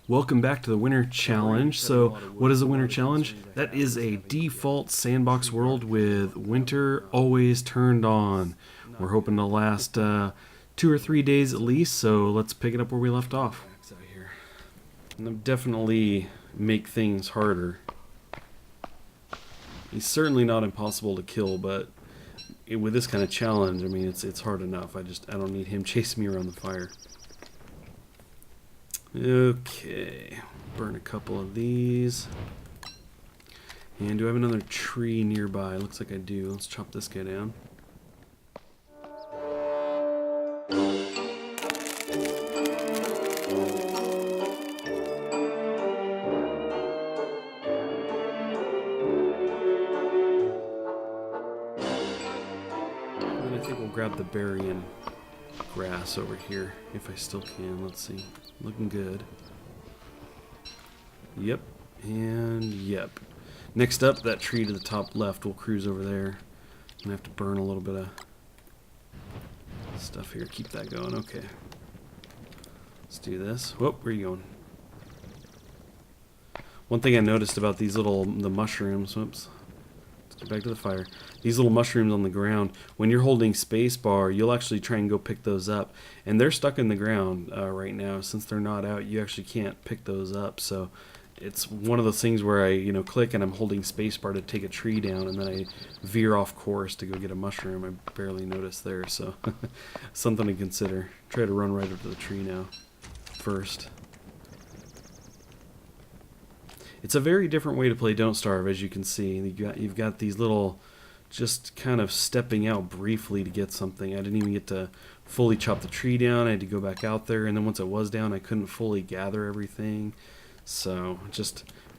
Welcome back to the Winter Challenge. So, what is a Winter Challenge? That is a default sandbox world with winter always turned on. We're hoping to last 2 or 3 days at least, so let's pick it up where we left off. And definitely make things harder. He's certainly not impossible to kill, but with this kind of challenge, I mean, it's hard enough. I don't need him chasing me around the fire. Okay, burn a couple of these. And do I have another tree nearby? Looks like I do. Let's chop this guy down. And I think we'll grab the berry and grass over here if I still can. Let's see. Looking good. Yep. And yep. Next up, that tree to the top left. We'll cruise over there. I'm gonna have to burn a little bit of stuff here. Keep that going. Okay. Let's do this. Whoop, where are you going? One thing I noticed about these the mushrooms. Whoops. Let's get back to the fire. These little mushrooms on the ground, when you're holding space bar, you'll actually try and go pick those up. And they're stuck in the ground right now. Since they're not out, you actually can't pick those up. So it's one of those things where I, click and I'm holding space bar to take a tree down, and then I veer off course to go get a mushroom. I barely noticed there, so something to consider. Try to run right up to the tree now first. It's a very different way to play Don't Starve, as you can see. You've got these little, just kind of stepping out briefly to get something. I didn't even get to fully chop the tree down. I had to go back out there, and then once it was down, I couldn't fully gather everything. So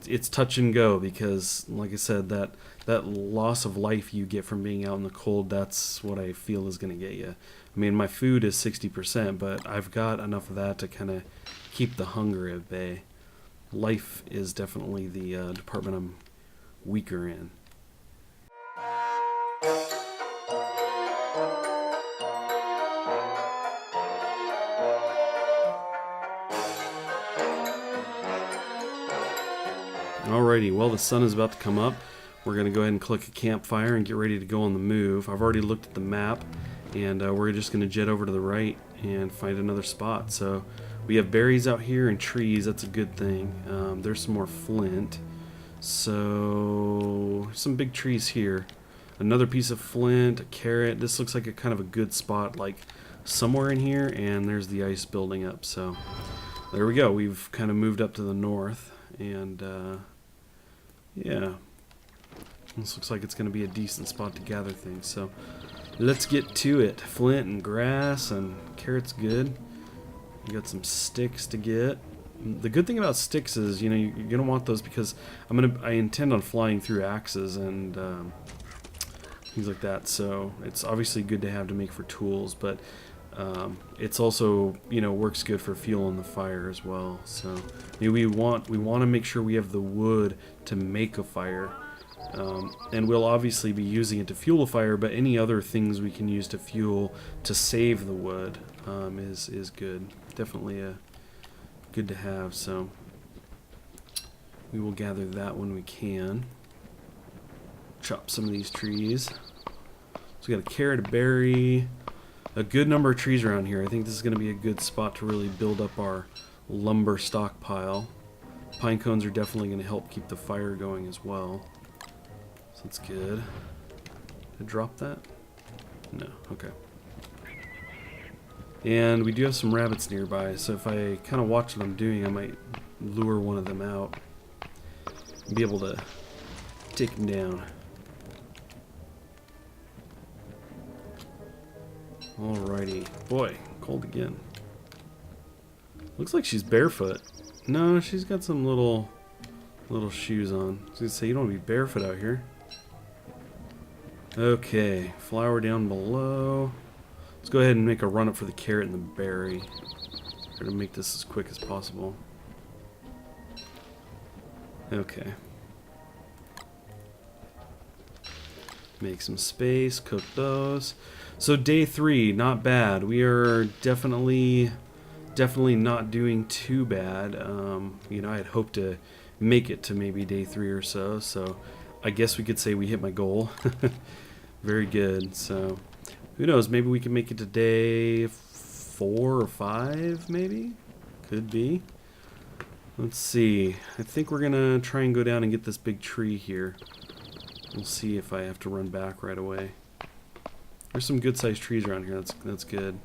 it's touch and go, because, like I said, that loss of life you get from being out in the cold, that's what I feel is going to get you. I mean, my food is 60%, but I've got enough of that to kind of keep the hunger at bay. Life is definitely the department I'm weaker in. Alrighty, well, the sun is about to come up. We're going to go ahead and click a campfire and get ready to go on the move. I've already looked at the map, and we're just going to jet over to the right and find another spot. So we have berries out here and trees. That's a good thing. There's some more flint. So some big trees here. Another piece of flint, a carrot. This looks like a kind of a good spot, like somewhere in here, and there's the ice building up. So there we go. We've kind of moved up to the north, and yeah, this looks like it's going to be a decent spot to gather things. So let's get to it. Flint and grass and carrots, good. You got some sticks to get. The good thing about sticks is, you're gonna want those, because I intend on flying through axes and things like that. So it's obviously good to have to make for tools, but it's also, works good for fueling the fire as well. So we want to make sure we have the wood to make a fire. And we'll obviously be using it to fuel a fire, but any other things we can use to fuel to save the wood is good. Definitely good to have. So we will gather that when we can. Chop some of these trees. So we got a carrot, a berry, a good number of trees around here. I think this is going to be a good spot to really build up our lumber stockpile. Pine cones are definitely going to help keep the fire going as well. So that's good. Did I drop that? No. Okay. And we do have some rabbits nearby, so if I kind of watch what I'm doing, I might lure one of them out and be able to take him down. Alrighty. Boy, cold again. Looks like she's barefoot. No, she's got some little shoes on. I was gonna say, you don't want to be barefoot out here. Okay, flour down below. Let's go ahead and make a run up for the carrot and the berry. Try to make this as quick as possible. Okay. Make some space, cook those. So day 3, not bad. We are definitely definitely not doing too bad. You know, I had hoped to make it to maybe day 3 or so, so I guess we could say we hit my goal. Very good. So who knows, maybe we can make it to day 4 or 5, maybe? Could be. Let's see. I think we're gonna try and go down and get this big tree here. We'll see if I have to run back right away. There's some good-sized trees around here. That's good.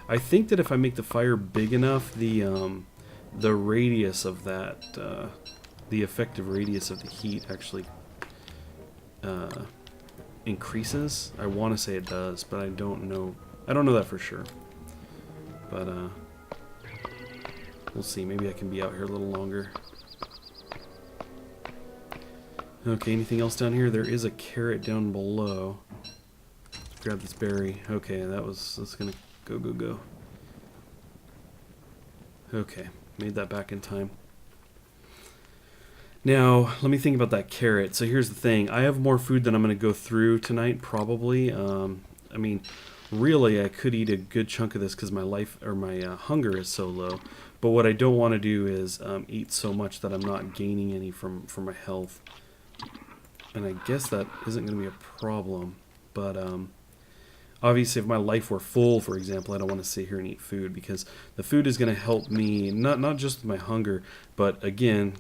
I think that if I make the fire big enough, the radius of that, the effective radius of the heat actually increases. I want to say it does, but I don't know. I don't know that for sure. But we'll see. Maybe I can be out here a little longer. Okay, anything else down here? There is a carrot down below. Let's grab this berry. Okay, that's gonna go. Okay, made that back in time. Now, let me think about that carrot. So here's the thing. I have more food than I'm going to go through tonight, probably. I mean, really, I could eat a good chunk of this because my hunger is so low. But what I don't want to do is eat so much that I'm not gaining any from my health. And I guess that isn't going to be a problem. But obviously, if my life were full, for example, I don't want to sit here and eat food because the food is going to help me, not just with my hunger, but again,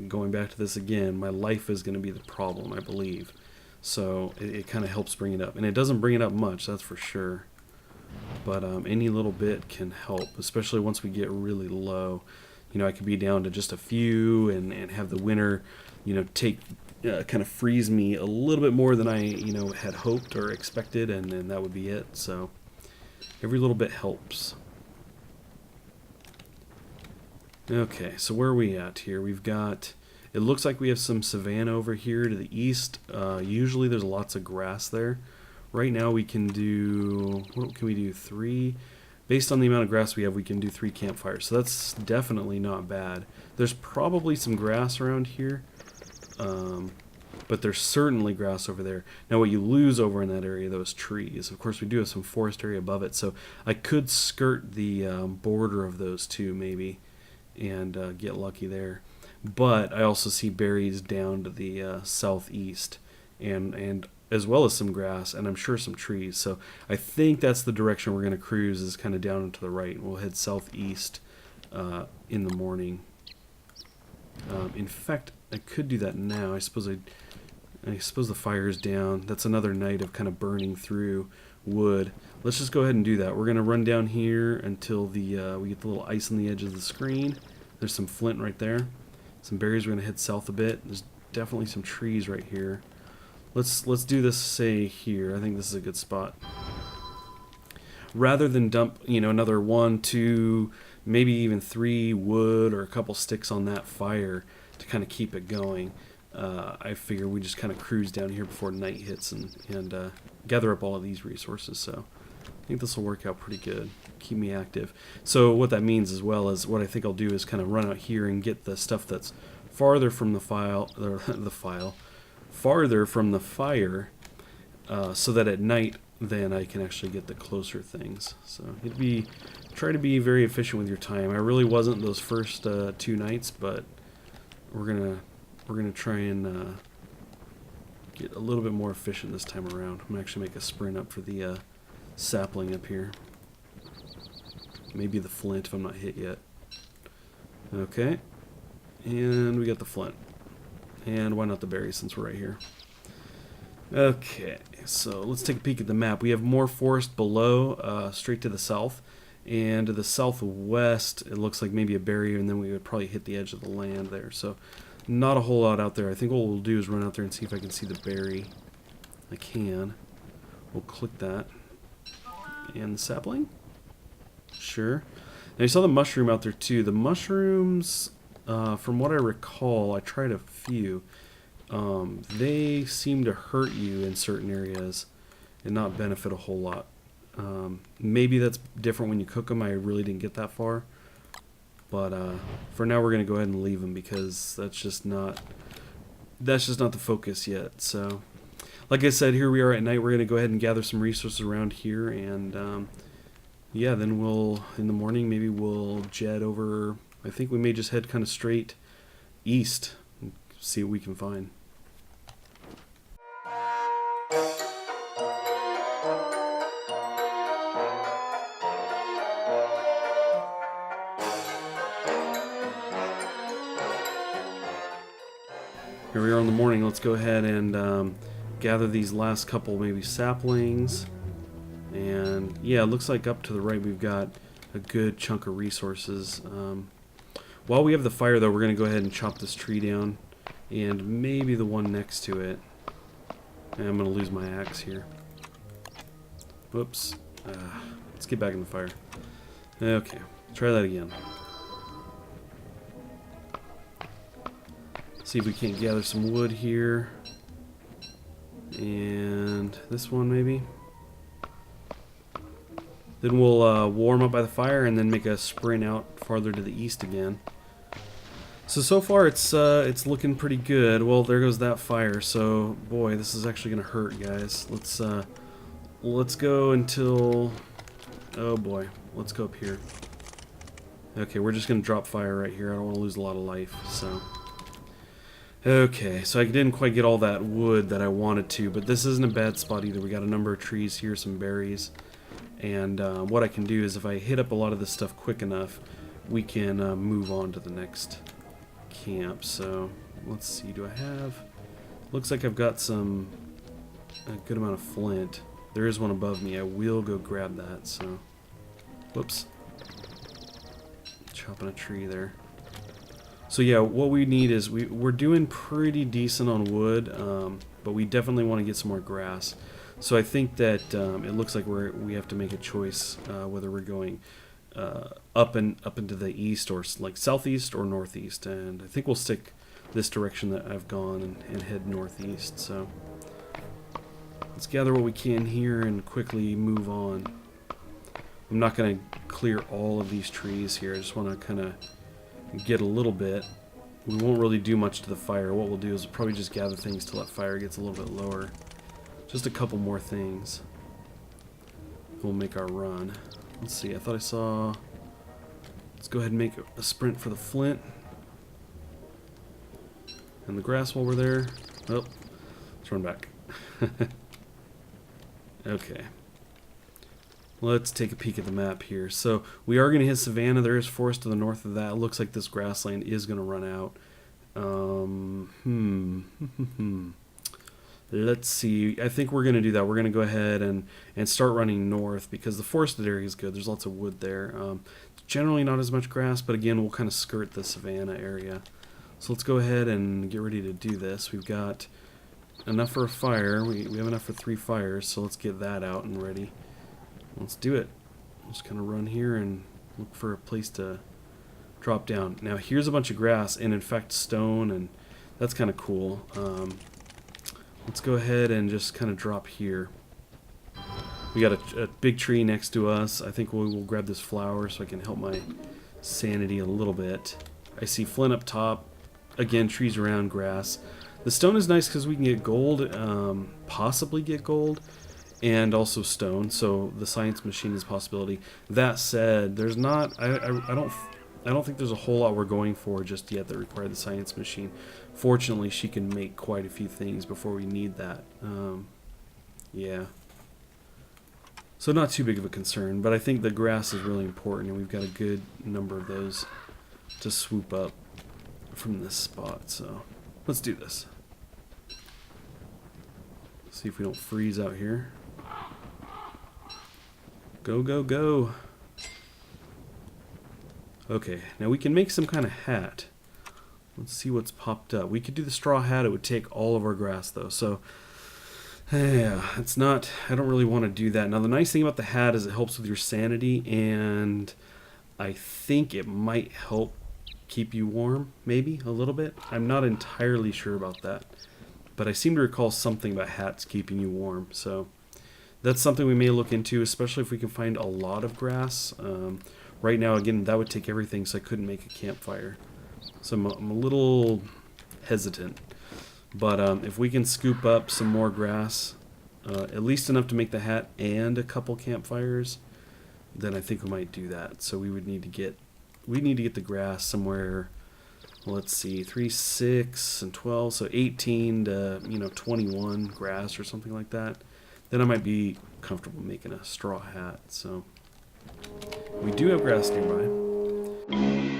going back to this again, my life is going to be the problem, I believe. So it kind of helps bring it up. And it doesn't bring it up much, that's for sure. But any little bit can help, especially once we get really low. You know, I could be down to just a few and have the winter, you know, kind of freeze me a little bit more than I, you know, had hoped or expected, and then that would be it. So every little bit helps. Okay, so where are we at here? We've got, it looks like we have some savanna over here to the east. Usually there's lots of grass there. Right now we can do, what can we do? 3? Based on the amount of grass we have, we can do 3 campfires. So that's definitely not bad. There's probably some grass around here. But there's certainly grass over there. Now what you lose over in that area, those trees. Of course, we do have some forest area above it, so I could skirt the border of those two maybe and get lucky there. But I also see berries down to the southeast and as well as some grass and I'm sure some trees. So I think that's the direction we're going to cruise, is kind of down and to the right. We'll head southeast in the morning. In fact, I could do that now. I suppose the fire is down. That's another night of kind of burning through wood. Let's just go ahead and do that. We're going to run down here until the we get the little ice on the edge of the screen. There's some flint right there. Some berries. We're going to head south a bit. There's definitely some trees right here. Let's do this, say, here. I think this is a good spot. Rather than dump, you know, another 1, 2, maybe even 3 wood or a couple sticks on that fire to kind of keep it going, I figure we just kind of cruise down here before night hits and gather up all of these resources. So I think this will work out pretty good. Keep me active. So what that means, as well as what I think I'll do, is kind of run out here and get the stuff that's farther from the farther from the fire, so that at night then I can actually get the closer things. So try to be very efficient with your time. I really wasn't those first 2 nights, but we're gonna try and get a little bit more efficient this time around. I'm gonna actually make a sprint up for the sapling up here. Maybe the flint if I'm not hit yet. Okay, and we got the flint. And why not the berries, since we're right here? Okay, so let's take a peek at the map. We have more forest below, straight to the south. And to the southwest, it looks like maybe a barrier, and then we would probably hit the edge of the land there. So not a whole lot out there. I think what we'll do is run out there and see if I can see the berry. I can. We'll click that. And the sapling? Sure. Now you saw the mushroom out there too. The mushrooms, from what I recall, I tried a few. They seem to hurt you in certain areas and not benefit a whole lot. Maybe that's different when you cook them. I really didn't get that far. But for now, we're going to go ahead and leave them because that's just not the focus yet. So, like I said, here we are at night. We're going to go ahead and gather some resources around here and yeah, then we'll, in the morning, maybe we'll jet over. I think we may just head kind of straight east and see what we can find. Here we are in the morning. Let's go ahead and gather these last couple maybe saplings. And yeah, it looks like up to the right we've got a good chunk of resources. While we have the fire though, we're going to go ahead and chop this tree down. And maybe the one next to it. And I'm going to lose my axe here. Whoops. Let's get back in the fire. Okay, try that again. See if we can't gather some wood here. And this one maybe. Then we'll warm up by the fire and then make a sprint out farther to the east again. So far it's looking pretty good. Well, there goes that fire. So boy, this is actually gonna hurt, guys. Let's go until, oh boy, let's go up here. Okay, we're just gonna drop fire right here. I don't want to lose a lot of life. So. Okay, so I didn't quite get all that wood that I wanted to, but this isn't a bad spot either. We got a number of trees here, some berries, and what I can do is if I hit up a lot of this stuff quick enough, we can move on to the next camp. So let's see, do I have, looks like I've got a good amount of flint. There is one above me. I will go grab that. So whoops, chopping a tree there. So yeah, what we need is, we're doing pretty decent on wood, but we definitely want to get some more grass. So I think that it looks like we have to make a choice whether we're going up into the east, or like southeast or northeast. And I think we'll stick this direction that I've gone and head northeast. So let's gather what we can here and quickly move on. I'm not going to clear all of these trees here. I just want to kind of get a little bit. We won't really do much to the fire. What we'll do is we'll probably just gather things till that fire gets a little bit lower. Just a couple more things. We'll make our run. Let's see, I thought I saw, let's go ahead and make a sprint for the flint and the grass while we're there. Oh, let's run back. Okay, let's take a peek at the map here. So we are going to hit savanna. There is forest to the north of that. It looks like this grassland is going to run out. Let's see. I think we're going to do that. We're going to go ahead and start running north because the forested area is good. There's lots of wood there. Generally not as much grass, but again, we'll kind of skirt the savanna area. So let's go ahead and get ready to do this. We've got enough for a fire. We have enough for 3 fires, so let's get that out and ready. Let's do it. Just kind of run here and look for a place to drop down. Now here's a bunch of grass and in fact stone, and that's kind of cool. Let's go ahead and just kind of drop here. We got a big tree next to us. I think we'll grab this flower so I can help my sanity a little bit. I see flint up top. Again, trees around, grass. The stone is nice because we can get gold, possibly get gold, and also stone. So the science machine is a possibility. That said, there's not. I don't think there's a whole lot we're going for just yet that require the science machine. Fortunately, she can make quite a few things before we need that. Yeah. So not too big of a concern, but I think the grass is really important, and we've got a good number of those to swoop up from this spot. So let's do this. See if we don't freeze out here. Go, go, go. Okay, now we can make some kind of hat. Let's see what's popped up. We could do the straw hat. It would take all of our grass though. So yeah, it's not, I don't really want to do that. Now the nice thing about the hat is it helps with your sanity, and I think it might help keep you warm, maybe a little bit. I'm not entirely sure about that, but I seem to recall something about hats keeping you warm. So that's something we may look into, especially if we can find a lot of grass. Right now, again, that would take everything, so I couldn't make a campfire. So I'm a little hesitant. But if we can scoop up some more grass, at least enough to make the hat and a couple campfires, then I think we might do that. So we would need to get the grass somewhere. Let's see, 3, 6, and 12, so 18 to 21 grass or something like that. Then I might be comfortable making a straw hat. So we do have grass nearby.